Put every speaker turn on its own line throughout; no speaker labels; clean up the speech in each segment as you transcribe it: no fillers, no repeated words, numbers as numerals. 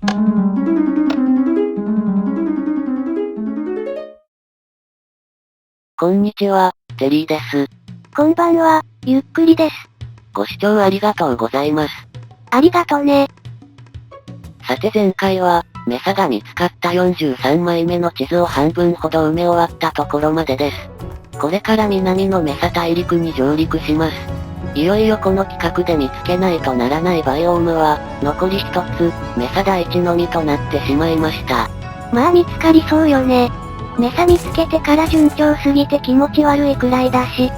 こんにちは、テリーです。
こんばんは、ゆっくりです。
ご視聴ありがとうございます。
ありがとね。
さて前回は、メサが見つかった43枚目の地図を半分ほど埋め終わったところまでです。これから南のメサ大陸に上陸します。いよいよこの企画で見つけないとならないバイオームは、残り一つ、メサ大地のみとなってしまいました。
まあ見つかりそうよね。メサ見つけてから順調すぎて気持ち悪いくらいだし。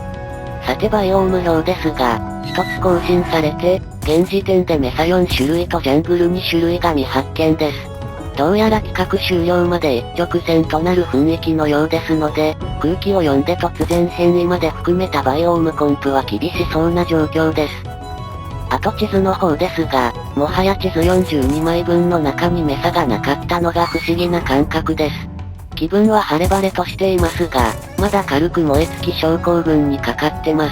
さてバイオーム表ですが、一つ更新されて、現時点でメサ4種類とジャングル2種類が未発見です。どうやら企画終了まで一直線となる雰囲気のようですので、空気を読んで突然変異まで含めたバイオームコンプは厳しそうな状況です。あと地図の方ですが、もはや地図42枚分の中にメサがなかったのが不思議な感覚です。気分は晴れ晴れとしていますが、まだ軽く燃え尽き症候群にかかってます。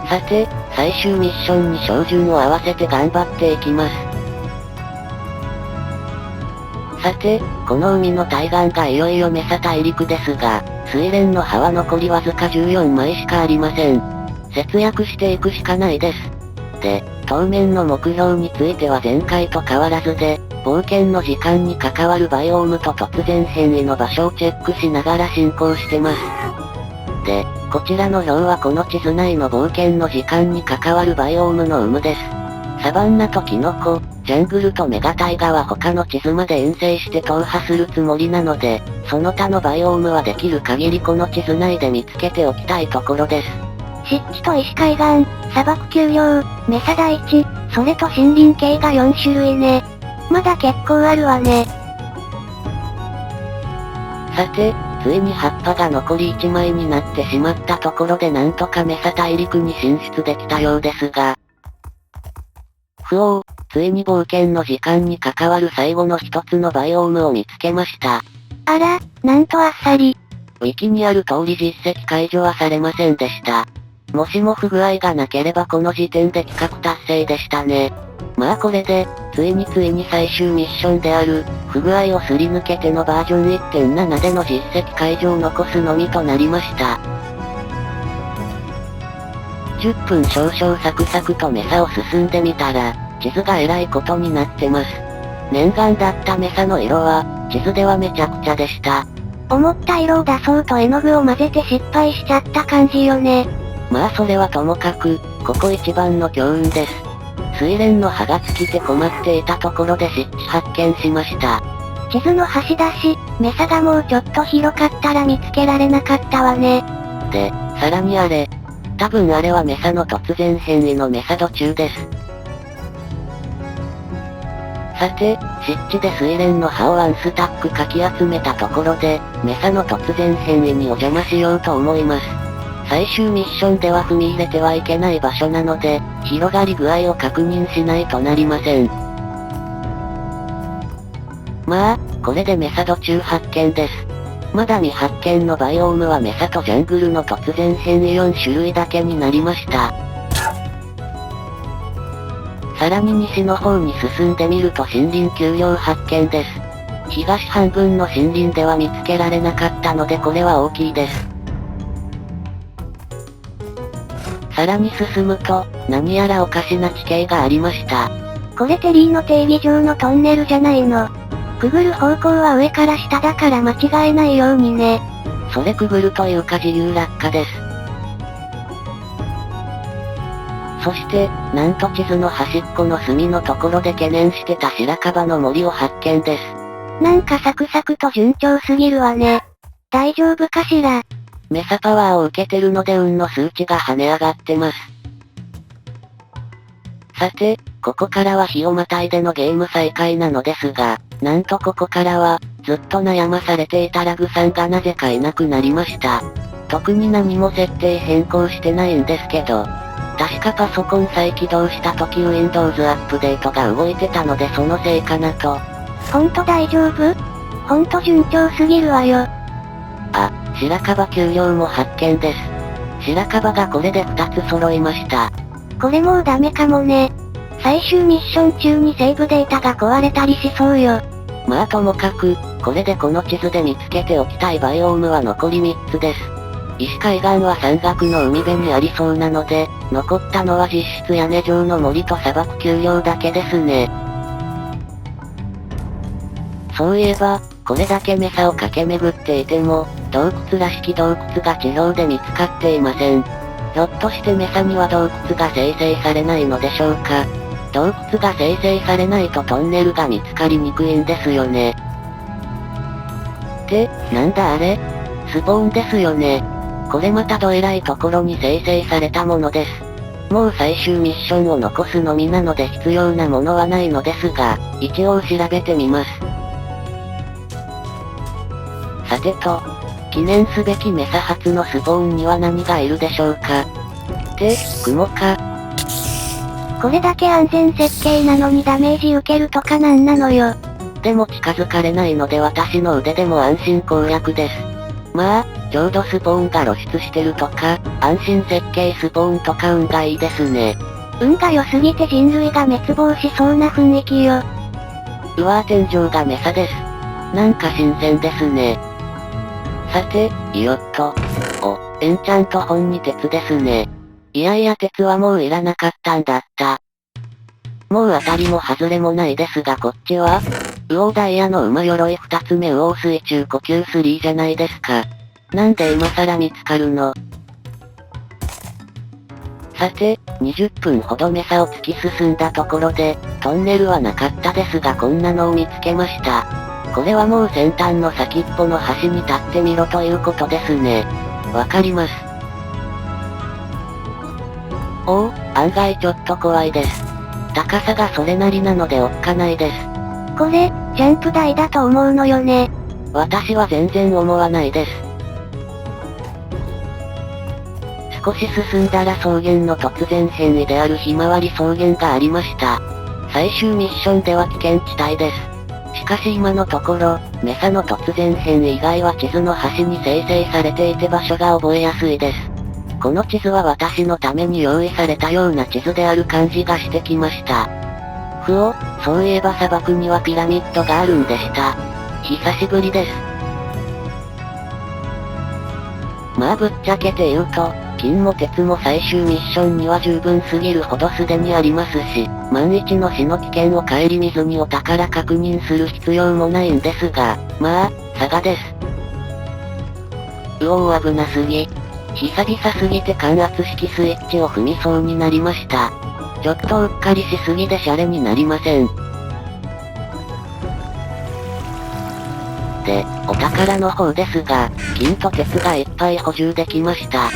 さて、最終ミッションに照準を合わせて頑張っていきます。さて、この海の対岸がいよいよメサ大陸ですが、水蓮の葉は残りわずか14枚しかありません。節約していくしかないです。で、当面の目標については前回と変わらずで、冒険の時間に関わるバイオームと突然変異の場所をチェックしながら進行してます。で、こちらの表はこの地図内の冒険の時間に関わるバイオームの有無です。サバンナとキノコ、ジャングルとメガタイガは他の地図まで遠征して踏破するつもりなので、その他のバイオームはできる限りこの地図内で見つけておきたいところです。
湿地と石海岸、砂漠丘陵、メサ大地、それと森林系が4種類ね。まだ結構あるわね。
さて、ついに葉っぱが残り1枚になってしまったところでなんとかメサ大陸に進出できたようですが。ついに冒険の時間に関わる最後の一つのバイオームを見つけました。
あら、なんとあっさり。
ウィキにある通り実績解除はされませんでした。もしも不具合がなければこの時点で企画達成でしたね。まあこれで、ついに最終ミッションである、不具合をすり抜けてのバージョン 1.7 での実績解除を残すのみとなりました。10分少々サクサクとメサを進んでみたら、地図がえらいことになってます。念願だったメサの色は、地図ではめちゃくちゃでした。
思った色を出そうと絵の具を混ぜて失敗しちゃった感じよね。
まあそれはともかく、ここ一番の強運です。水蓮の葉が尽きて困っていたところで湿地発見しました。
地図の端だし、メサがもうちょっと広かったら見つけられなかったわね。
で、さらにあれ。多分あれはメサの突然変異のメサド中です。さて、湿地で水蓮の葉をワンスタックかき集めたところで、メサの突然変異にお邪魔しようと思います。最終ミッションでは踏み入れてはいけない場所なので、広がり具合を確認しないとなりません。まあ、これでメサド中発見です。まだ未発見のバイオームはメサとジャングルの突然変異4種類だけになりました。さらに西の方に進んでみると森林丘陵発見です。東半分の森林では見つけられなかったのでこれは大きいです。さらに進むと、何やらおかしな地形がありました。
これテリーの定義上のトンネルじゃないの。くぐる方向は上から下だから間違えないようにね。
それくぐるというか自由落下です。そして、なんと地図の端っこの隅のところで懸念してた白樺の森を発見です。
なんかサクサクと順調すぎるわね。大丈夫かしら。
メサパワーを受けてるので運の数値が跳ね上がってます。さて、ここからは日をまたいでのゲーム再開なのですが、なんとここからは、ずっと悩まされていたラグさんがなぜかいなくなりました。特に何も設定変更してないんですけど、確かパソコン再起動した時 Windows アップデートが動いてたのでそのせいかなと。
ほんと大丈夫？ほんと順調すぎるわよ。
あ、白樺丘陵も発見です。白樺がこれで2つ揃いました。
これもうダメかもね。最終ミッション中にセーブデータが壊れたりしそうよ。
まあともかく、これでこの地図で見つけておきたいバイオームは残り3つです。石海岸は山岳の海辺にありそうなので、残ったのは実質屋根状の森と砂漠丘陵だけですね。そういえば、これだけメサを駆け巡っていても、洞窟らしき洞窟が地表で見つかっていません。ひょっとしてメサには洞窟が生成されないのでしょうか。洞窟が生成されないとトンネルが見つかりにくいんですよね。って、なんだあれ？スポーンですよね。これまたどえらいところに生成されたものです。もう最終ミッションを残すのみなので必要なものはないのですが、一応調べてみます。さてと、記念すべきメサ初のスポーンには何がいるでしょうか。って、雲か。
これだけ安全設計なのにダメージ受けるとかなんなのよ。
でも近づかれないので私の腕でも安心攻略です。まあ、ちょうどスポーンが露出してるとか、安心設計スポーンとか運がいいですね。
運が良すぎて人類が滅亡しそうな雰囲気よ。
うわー天井がメサです。なんか新鮮ですね。さて、よっと。お、エンチャント本に鉄ですね。いやいや鉄はもういらなかったんだった。もう当たりも外れもないですがこっちはウオーダイヤの馬鎧2つ目ウオー水中呼吸3じゃないですか。なんで今更見つかるの？さて、20分ほどメサを突き進んだところで、トンネルはなかったですがこんなのを見つけました。これはもう先端の先っぽの端に立ってみろということですね。わかります。おお、案外ちょっと怖いです。高さがそれなりなのでおっかないです。
これ、ジャンプ台だと思うのよね。
私は全然思わないです。少し進んだら草原の突然変異であるひまわり草原がありました。最終ミッションでは危険地帯です。しかし今のところ、メサの突然変異以外は地図の端に生成されていて場所が覚えやすいです。この地図は私のために用意されたような地図である感じがしてきました。ふお、そういえば砂漠にはピラミッドがあるんでした。久しぶりです。まあぶっちゃけて言うと、金も鉄も最終ミッションには十分すぎるほどすでにありますし、万一の死の危険を顧みずにお宝確認する必要もないんですが、まあ、佐賀です。うおー危なすぎ。久々すぎて感圧式スイッチを踏みそうになりました。ちょっとうっかりしすぎでシャレになりません。で、お宝の方ですが、金と鉄がいっぱい補充できました。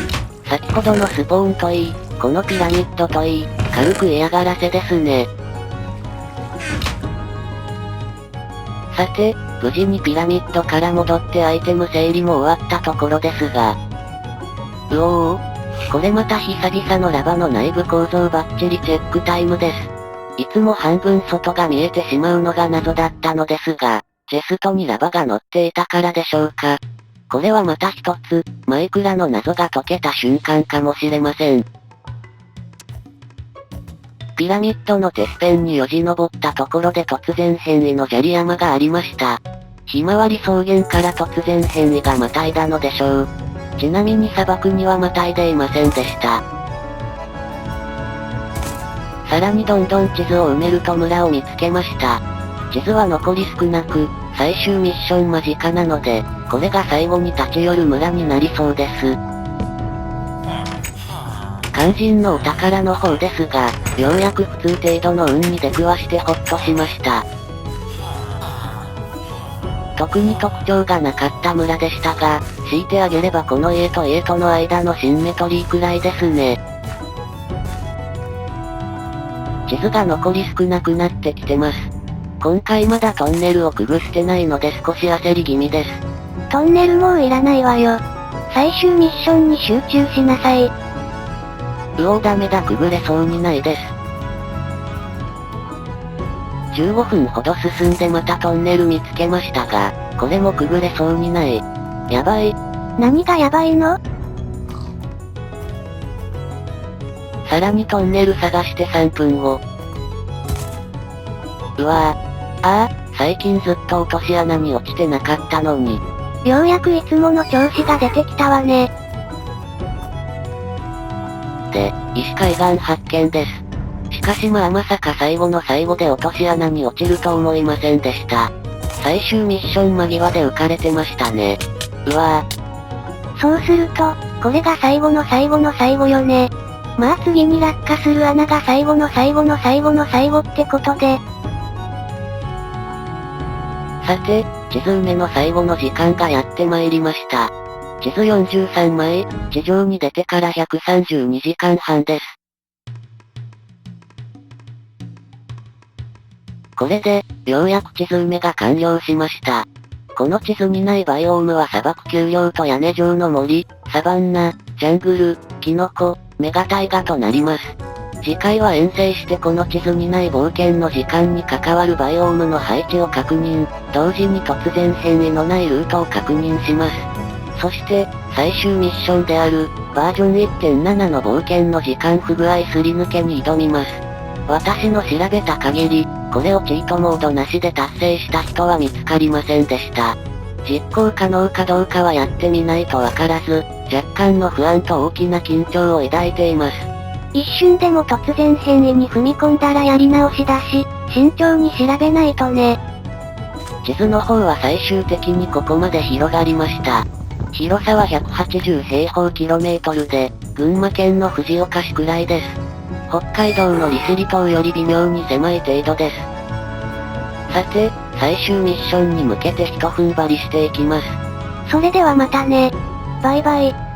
先ほどのスポーンといい、このピラミッドといい、軽く嫌がらせですね。さて、無事にピラミッドから戻ってアイテム整理も終わったところですが。うおー、これまた久々のラバの内部構造バッチリチェックタイムです。いつも半分外が見えてしまうのが謎だったのですが、チェストにラバが乗っていたからでしょうか。これはまた一つ、マイクラの謎が解けた瞬間かもしれません。ピラミッドのてっぺんによじ登ったところで突然変異の砂利山がありました。ひまわり草原から突然変異がまたいだのでしょう。ちなみに砂漠にはまたいでいませんでした。さらにどんどん地図を埋めると村を見つけました。地図は残り少なく、最終ミッション間近なので、これが最後に立ち寄る村になりそうです。肝心のお宝の方ですが、ようやく普通程度の運に出くわしてホッとしました。特に特徴がなかった村でしたが、強いてあげればこの家と家との間のシンメトリーくらいですね。地図が残り少なくなってきてます。今回まだトンネルをくぐってないので少し焦り気味です。
トンネルもういらないわよ。最終ミッションに集中しなさい。
うおーダメだくぐれそうにないです。15分ほど進んでまたトンネル見つけましたが、これもくぐれそうにない。やばい。
何がやばいの？
さらにトンネル探して3分後。うわぁ。ああ、最近ずっと落とし穴に落ちてなかったのに。
ようやくいつもの調子が出てきたわね。
で、石海岸発見です。しかしまさか最後の最後で落とし穴に落ちると思いませんでした。最終ミッション間際で浮かれてましたね。うわぁ。
そうすると、これが最後の最後の最後よね。まあ次に落下する穴が最後の最後の最後の最後ってことで。
さて、地図埋めの最後の時間がやってまいりました。地図43枚、地上に出てから132時間半です。これで、ようやく地図埋めが完了しました。この地図にないバイオームは砂漠丘陵と屋根状の森、サバンナ、ジャングル、キノコ、メガタイガとなります。次回は遠征してこの地図にない冒険の時間に関わるバイオームの配置を確認、同時に突然変異のないルートを確認します。そして、最終ミッションである、バージョン 1.7 の冒険の時間不具合すり抜けに挑みます。私の調べた限り、これをチートモードなしで達成した人は見つかりませんでした。実行可能かどうかはやってみないとわからず、若干の不安と大きな緊張を抱いています。
一瞬でも突然変異に踏み込んだらやり直しだし、慎重に調べないとね。
地図の方は最終的にここまで広がりました。広さは180平方キロメートルで、群馬県の藤岡市くらいです。北海道の利尻島より微妙に狭い程度です。さて、最終ミッションに向けて一踏ん張りしていきます。
それではまたね。バイバイ。